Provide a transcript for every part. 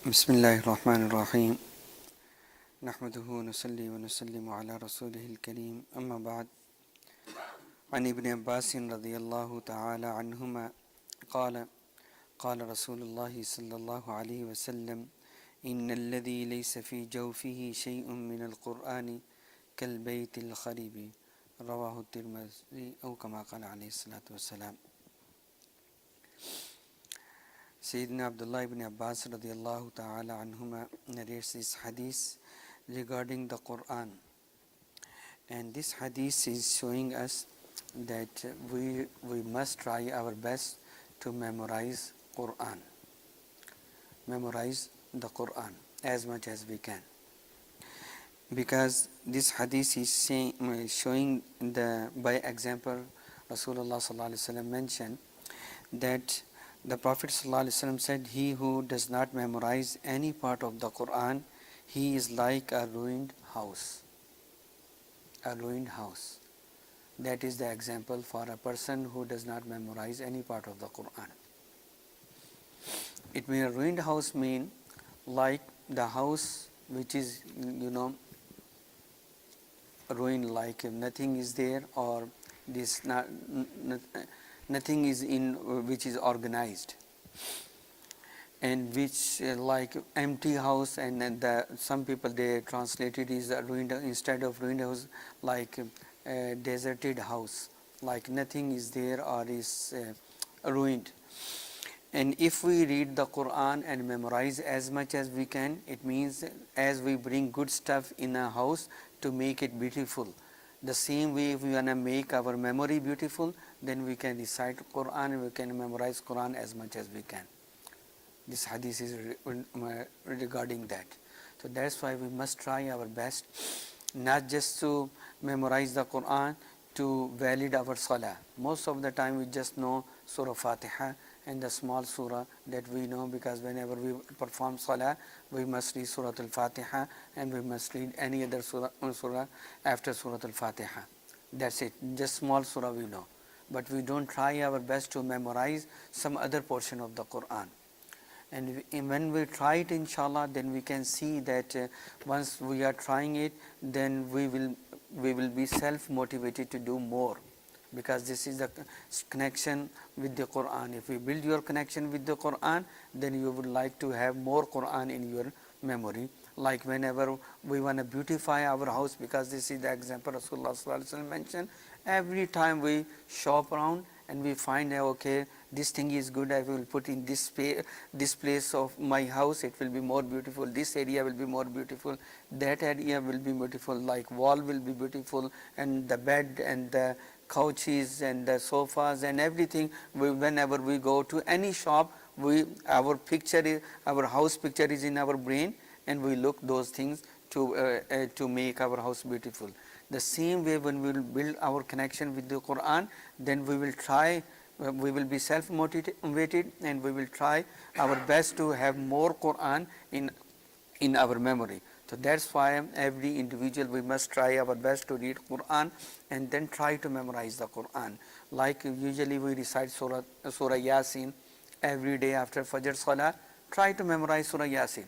بسم الله الرحمن الرحيم نحمده ونصلي ونسلم على رسوله الكريم أما بعد عن ابن عباس رضي الله تعالى عنهما قال قال رسول الله صلى الله عليه وسلم إن الذي ليس في جوفه شيء من القرآن كالبيت الخريب رواه الترمذي أو كما قال عليه الصلاة والسلام. Sayyidina Abdullah ibn Abbas radiallahu ta'ala anhuma narrates this hadith regarding the Quran, and this hadith is showing us that we must try our best to memorize the Quran as much as we can, because this hadith is showing by example. Rasulullah sallallahu alaihi wasallam mentioned that the Prophet ﷺ said, he who does not memorize any part of the Quran, he is like a ruined house. A ruined house. That is the example for a person who does not memorize any part of the Quran. It means a ruined house means like the house which is, ruined, like nothing is there, or nothing is in which is organized, and which like empty house, and then some people they translate it is a ruined, instead of ruined house, like a deserted house, like nothing is there or is ruined. And if we read the Quran and memorize as much as we can, it means as we bring good stuff in a house to make it beautiful. The same way, if we want to make our memory beautiful, then we can recite Quran and we can memorize Quran as much as we can. This hadith is regarding that. So that's why we must try our best, not just to memorize the Quran, to valid our salah. Most of the time we just know Surah Fatiha and the small surah that we know, because whenever we perform salah, we must read Surah Al-Fatiha and we must read any other surah after Surah Al-Fatiha. That's it, just small surah we know. But we don't try our best to memorize some other portion of the Quran. And when we try it, inshallah, then we can see that once we are trying it, then we will be self-motivated to do more, because this is the connection with the Quran. If we build your connection with the Quran, then you would like to have more Quran in your memory. Like whenever we want to beautify our house, because this is the example Rasulullah sallallahu alaihi wasallam mentioned, every time we shop around and we find, okay, this thing is good, I will put in this place of my house, it will be more beautiful, this area will be more beautiful, that area will be beautiful, like wall will be beautiful, and the bed and the couches and the sofas and everything. Whenever we go to any shop, our house picture is in our brain, and we look those things to make our house beautiful. The same way, when we will build our connection with the Quran, then we will be self-motivated, and we will try our best to have more Quran in our memory. So that's why every individual, we must try our best to read Quran and then try to memorize the Quran. Like usually we recite Surah Yasin every day after Fajr Salah. Try to memorize Surah Yasin,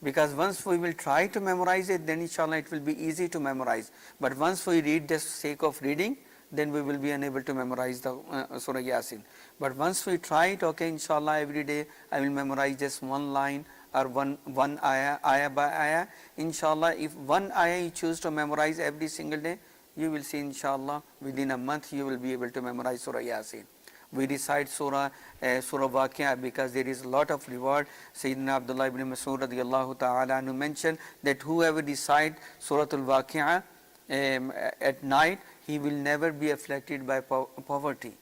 because once we will try to memorize it, then inshallah it will be easy to memorize. But once we read just sake of reading, then we will be unable to memorize the Surah Yasin. But once we try it, okay, inshallah every day I will memorize just one line or one ayah by ayah. Inshallah, if one ayah you choose to memorize every single day, you will see inshallah within a month you will be able to memorize Surah Yasin. We recite Surah Waqi'ah because there is a lot of reward. Sayyidina Abdullah ibn Mas'ud radiyallahu ta'ala anhu mentioned that whoever recite Surah Al-Waqi'ah at night, he will never be afflicted by poverty.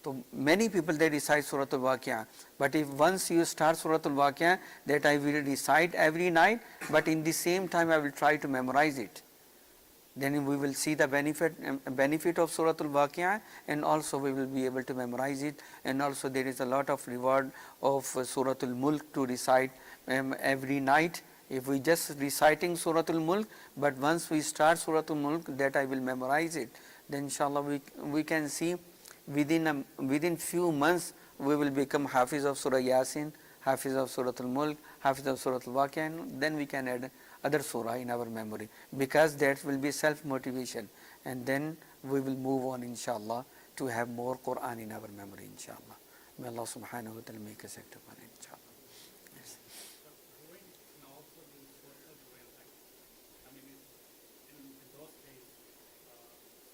So many people, they recite Surah Al-Waqi'ah, but if once you start Surah Al-Waqi'ah, that I will recite every night, but in the same time I will try to memorize it, then we will see the benefit of Surah Al-Waqi'ah, and also we will be able to memorize it. And also there is a lot of reward of Surah Al-Mulk to recite every night. If we just reciting Surah Al-Mulk, but once we start Surah Al-Mulk, that I will memorize it, then inshallah we can see within few months we will become Hafiz of Surah Yasin, Hafiz of Surah Al-Mulk, Hafiz of Surah Al-Waqi'ah, and then we can add other surah in our memory, because that will be self-motivation, and then we will move on inshallah to have more Quran in our memory inshallah. May Allah subhanahu wa ta'ala make us act upon it inshallah. Yes. So ruin can also be social ruin. Like, I mean, in those days,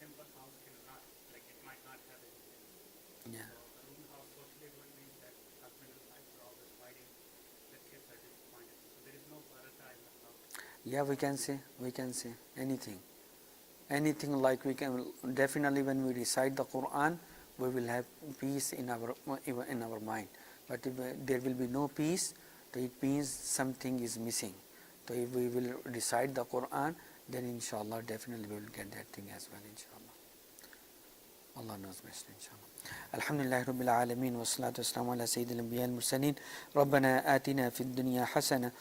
simple house cannot, like it might not have anything. Yeah. So a ruin house socially ruin means that husband and wife are always fighting, the kids are disappointed. So there is no baraka in the house. Yeah, we can say anything like we can definitely when we recite the Quran we will have peace in our mind, but if there will be no peace, so it means something is missing. So if we will recite the Quran, then inshallah definitely we will get that thing as well inshallah. Allah knows best inshallah. Alhamdulillah Rabbil Alameen wa salatu wassalamu ala Sayyidil Anbiya al Mursaleen. Rabbana atina fid dunya hasana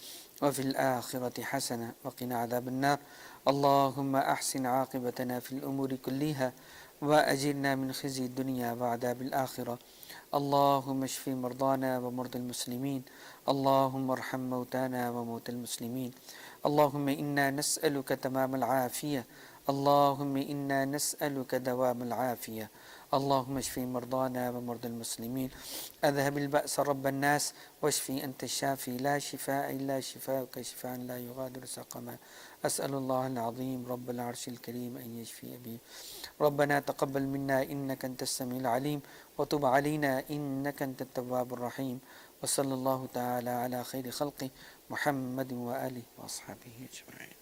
wa fil akhirati hasana wa qina adhaban nar. Allahumma ahsin aqibatana fil umuri kulliha wa ajirna min khizyi dunya wa adhabil akhirah. اللهم اشف مرضانا ومرضى المسلمين اللهم ارحم موتانا وموتى المسلمين اللهم إنا نسألك تمام العافية اللهم إنا نسألك دوام العافية اللهم اشف مرضانا ومرضى المسلمين أذهب البأس رب الناس واشفي أنت الشافي لا شفاء إلا شفاءك شفاء لا يغادر سقما أسأل الله العظيم رب العرش الكريم أن يشفي أبي ربنا تقبل منا إنك أنت السميع العليم وتب علينا إنك أنت التواب الرحيم وصلى الله تعالى على خير خلقه محمد وآله وأصحابه أجمعين.